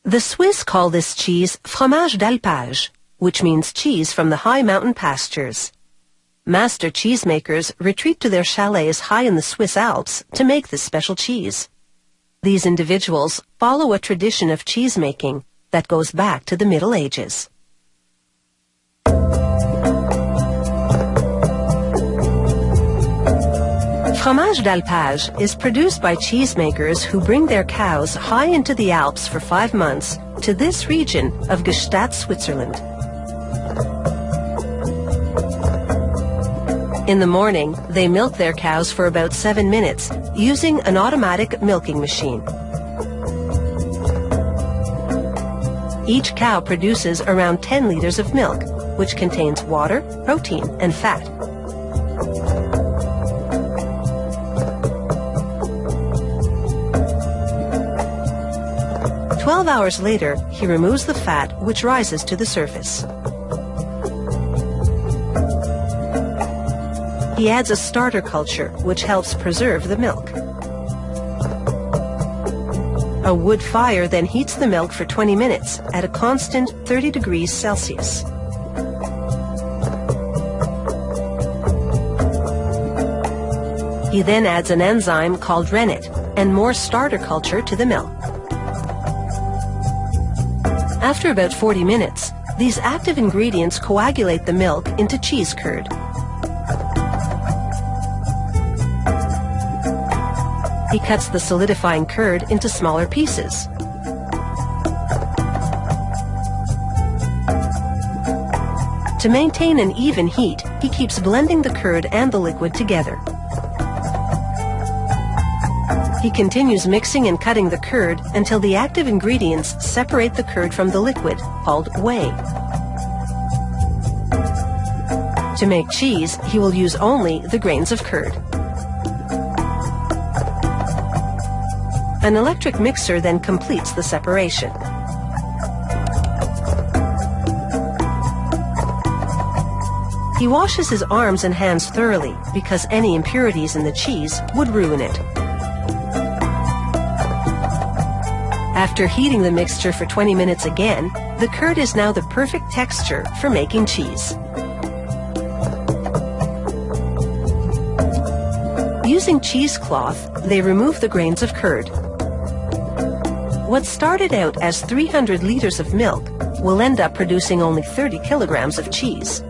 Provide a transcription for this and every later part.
The Swiss call this cheese fromage d'alpage, which means cheese from the high mountain pastures. Master cheesemakers retreat to their chalets high in the Swiss Alps to make this special cheese. These individuals follow a tradition of cheesemaking that goes back to the Middle Ages. Fromage d'alpage is produced by cheesemakers who bring their cows high into the Alps for 5 months to this region of Gstaad, Switzerland. In the morning, they milk their cows for about 7 minutes using an automatic milking machine. Each cow produces around 10 liters of milk, which contains water, protein, and fat. "12 hours later, he removes the fat, which rises to the surface. He adds a starter culture, which helps preserve the milk. A wood fire then heats the milk for 20 minutes at a constant 30 degrees Celsius. He then adds an enzyme called rennet and more starter culture to the milk. After about 40 minutes, these active ingredients coagulate the milk into cheese curd. He cuts the solidifying curd into smaller pieces. To maintain an even heat, he keeps blending the curd and the liquid together. He continues mixing and cutting the curd until the active ingredients separate the curd from the liquid, called whey. To make cheese, he will use only the grains of curd. An electric mixer then completes the separation. He washes his arms and hands thoroughly because any impurities in the cheese would ruin it. After heating the mixture for 20 minutes again, the curd is now the perfect texture for making cheese. Using cheesecloth, they remove the grains of curd. What started out as 300 liters of milk will end up producing only 30 kilograms of cheese.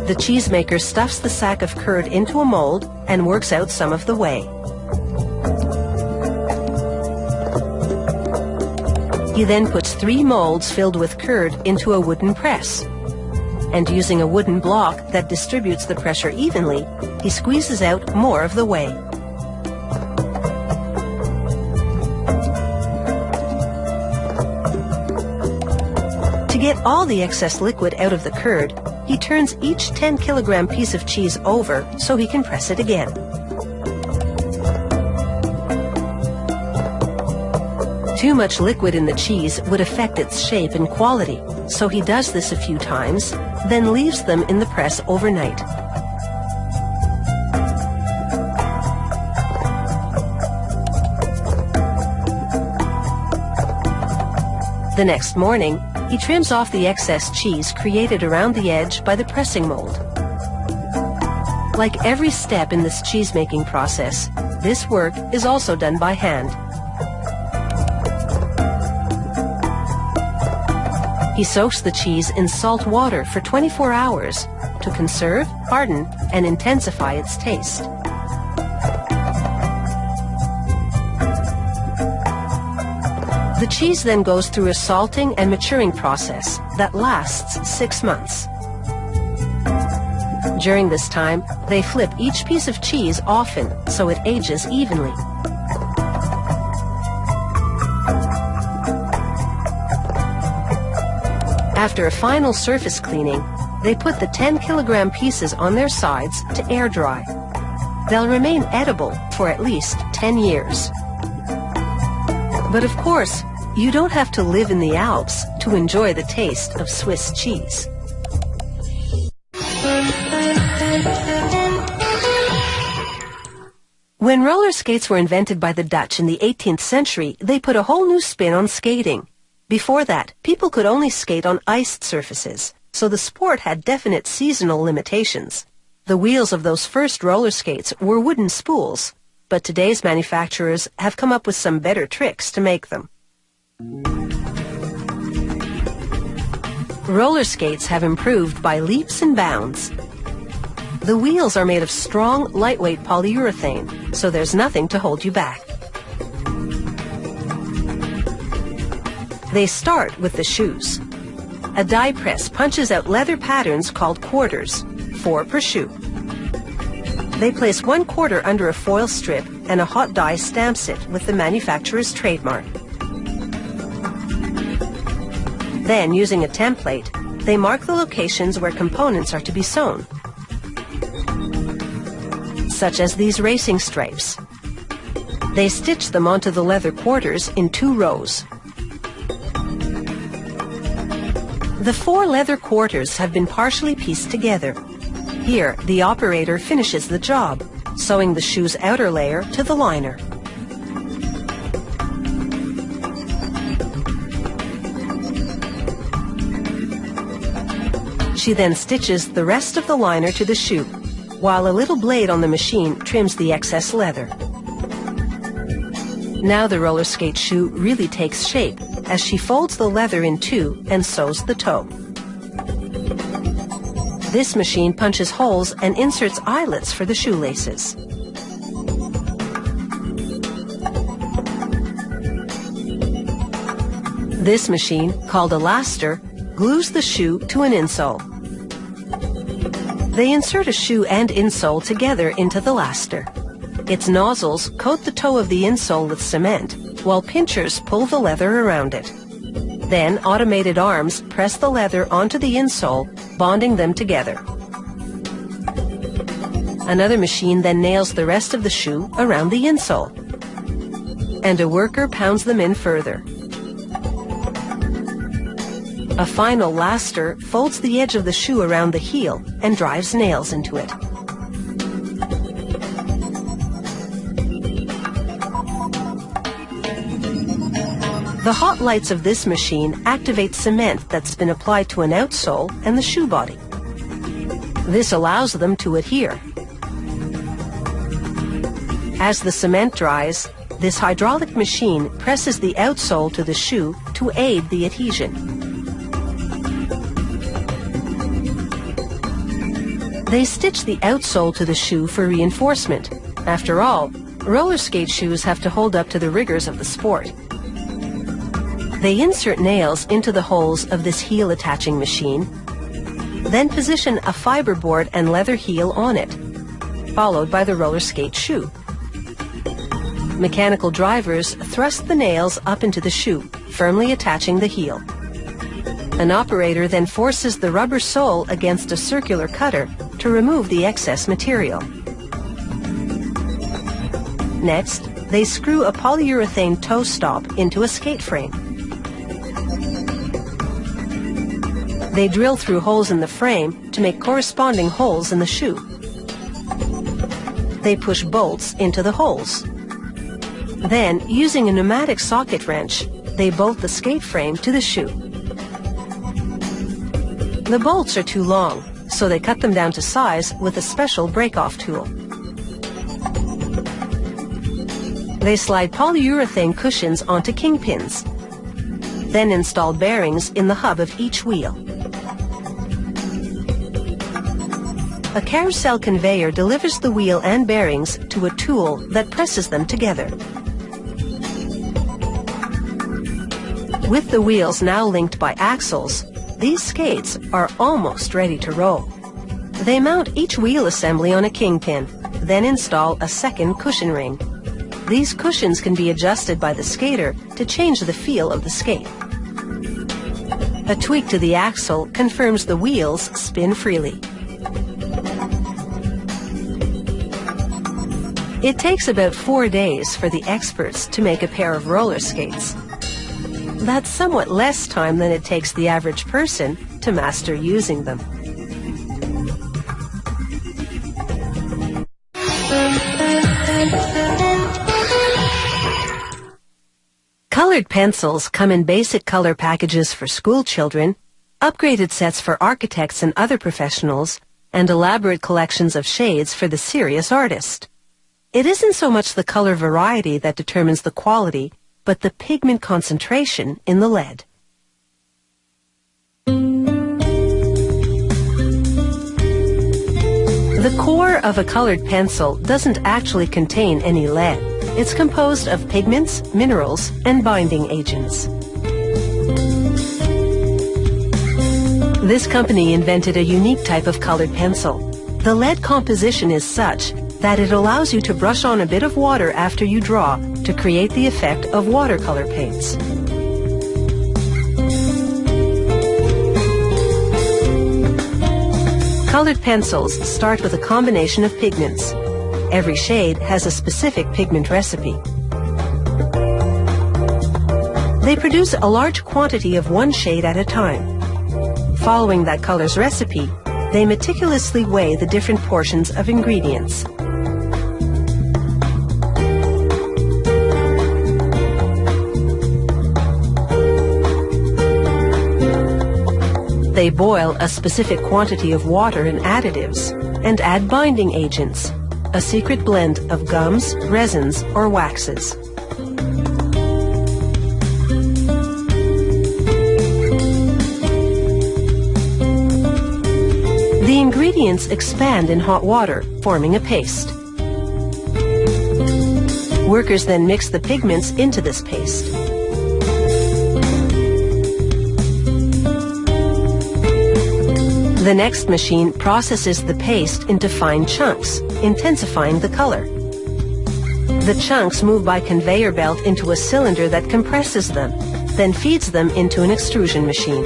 The cheesemaker stuffs the sack of curd into a mold and works out some of the whey. He then puts 3 molds filled with curd into a wooden press. And using a wooden block that distributes the pressure evenly, he squeezes out more of the whey. To get all the excess liquid out of the curd, he turns each 10-kilogram piece of cheese over so he can press it again. Too much liquid in the cheese would affect its shape and quality, so he does this a few times, then leaves them in the press overnight. The next morning, he trims off the excess cheese created around the edge by the pressing mold. Like every step in this cheese-making process, this work is also done by hand. He soaks the cheese in salt water for 24 hours to conserve, harden, and intensify its taste. The cheese then goes through a salting and maturing process that lasts 6 months. During this time, they flip each piece of cheese often so it ages evenly. After a final surface cleaning, they put the 10-kilogram pieces on their sides to air dry. They'll remain edible for at least 10 years. But of course, You don't have to live in the Alps to enjoy the taste of Swiss cheese. When roller skates were invented by the Dutch in the 18th century, they put a whole new spin on skating. Before that, people could only skate on iced surfaces, so the sport had definite seasonal limitations. The wheels of those first roller skates were wooden spools, but today's manufacturers have come up with some better tricks to make them. Roller skates have improved by leaps and bounds. The wheels are made of strong, lightweight polyurethane, so there's nothing to hold you back. They start with the shoes. A die press punches out leather patterns called quarters, 4 per shoe. They place 1 quarter under a foil strip and a hot die stamps it with the manufacturer's trademark. Then, using a template, they mark the locations where components are to be sewn, such as these racing stripes. They stitch them onto the leather quarters in 2 rows. The 4 leather quarters have been partially pieced together. Here, the operator finishes the job, sewing the shoe's outer layer to the liner. She then stitches the rest of the liner to the shoe, while a little blade on the machine trims the excess leather. Now the roller skate shoe really takes shape as she folds the leather in 2 and sews the toe. This machine punches holes and inserts eyelets for the shoelaces. This machine, called a laster, glues the shoe to an insole. They insert a shoe and insole together into the laster. Its nozzles coat the toe of the insole with cement, while pinchers pull the leather around it. Then automated arms press the leather onto the insole, bonding them together. Another machine then nails the rest of the shoe around the insole, and a worker pounds them in further. A final laster folds the edge of the shoe around the heel and drives nails into it. The hot lights of this machine activate cement that's been applied to an outsole and the shoe body. This allows them to adhere. As the cement dries, this hydraulic machine presses the outsole to the shoe to aid the adhesion. They stitch the outsole to the shoe for reinforcement. After all, roller skate shoes have to hold up to the rigors of the sport. They insert nails into the holes of this heel attaching machine, then position a fiberboard and leather heel on it, followed by the roller skate shoe. Mechanical drivers thrust the nails up into the shoe, firmly attaching the heel. An operator then forces the rubber sole against a circular cutter to remove the excess material. Next, they screw a polyurethane toe stop into a skate frame. They drill through holes in the frame to make corresponding holes in the shoe. They push bolts into the holes. Then, using a pneumatic socket wrench, they bolt the skate frame to the shoe. The bolts are too long, so they cut them down to size with a special break-off tool. They slide polyurethane cushions onto kingpins, then install bearings in the hub of each wheel. A carousel conveyor delivers the wheel and bearings to a tool that presses them together. With the wheels now linked by axles, these skates are almost ready to roll. They mount each wheel assembly on a kingpin, then install a second cushion ring. These cushions can be adjusted by the skater to change the feel of the skate. A tweak to the axle confirms the wheels spin freely. It takes about 4 days for the experts to make a pair of roller skates. That's somewhat less time than it takes the average person to master using them. Colored pencils come in basic color packages for school children, upgraded sets for architects and other professionals, and elaborate collections of shades for the serious artist. It isn't so much the color variety that determines the quality, but the pigment concentration in the lead. The core of a colored pencil doesn't actually contain any lead. It's composed of pigments, minerals, and binding agents. This company invented a unique type of colored pencil. The lead composition is such that it allows you to brush on a bit of water after you draw to create the effect of watercolor paints. Colored pencils start with a combination of pigments. Every shade has a specific pigment recipe. They produce a large quantity of one shade at a time. Following that color's recipe, they meticulously weigh the different portions of ingredients. They boil a specific quantity of water and additives and add binding agents, a secret blend of gums, resins, or waxes. The ingredients expand in hot water, forming a paste. Workers then mix the pigments into this paste. The next machine processes the paste into fine chunks, intensifying the color. The chunks move by conveyor belt into a cylinder that compresses them, then feeds them into an extrusion machine.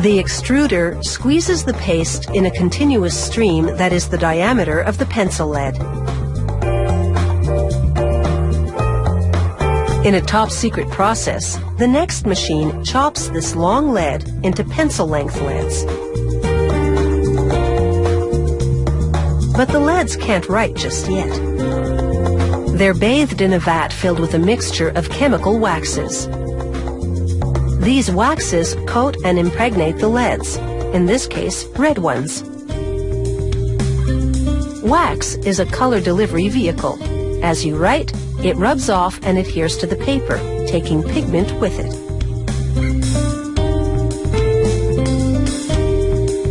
The extruder squeezes the paste in a continuous stream that is the diameter of the pencil lead. In a top-secret process, the next machine chops this long lead into pencil-length leads. But the leads can't write just yet. They're bathed in a vat filled with a mixture of chemical waxes. These waxes coat and impregnate the leads, in this case, red ones. Wax is a color delivery vehicle. As you write, it rubs off and adheres to the paper, taking pigment with it.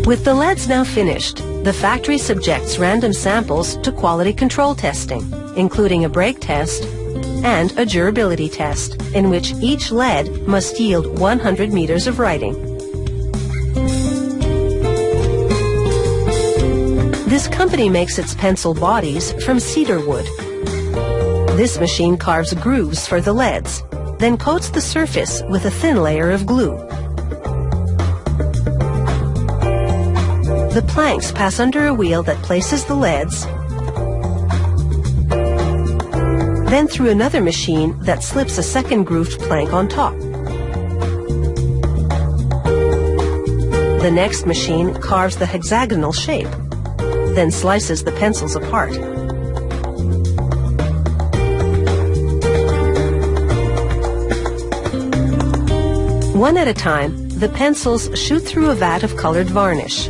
With the leads now finished, the factory subjects random samples to quality control testing, including a break test and a durability test, in which each lead must yield 100 meters of writing. This company makes its pencil bodies from cedar wood. This machine carves grooves for the leads, then coats the surface with a thin layer of glue. The planks pass under a wheel that places the leads, then through another machine that slips a second grooved plank on top. The next machine carves the hexagonal shape, then slices the pencils apart. One at a time, the pencils shoot through a vat of colored varnish.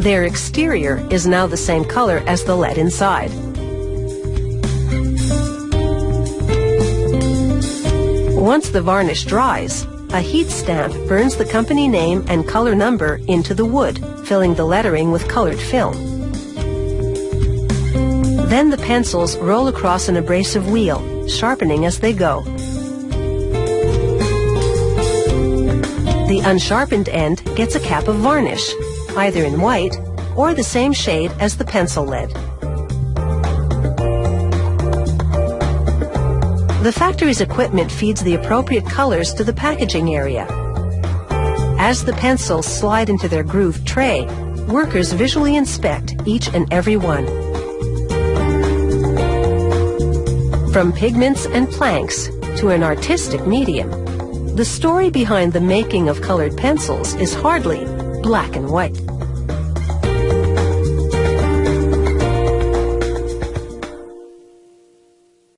Their exterior is now the same color as the lead inside. Once the varnish dries, a heat stamp burns the company name and color number into the wood, filling the lettering with colored film. Then the pencils roll across an abrasive wheel, sharpening as they go. The unsharpened end gets a cap of varnish, either in white or the same shade as the pencil lead. The factory's equipment feeds the appropriate colors to the packaging area. As the pencils slide into their grooved tray, workers visually inspect each and every one. From pigments and planks to an artistic medium. The story behind the making of colored pencils is hardly black and white.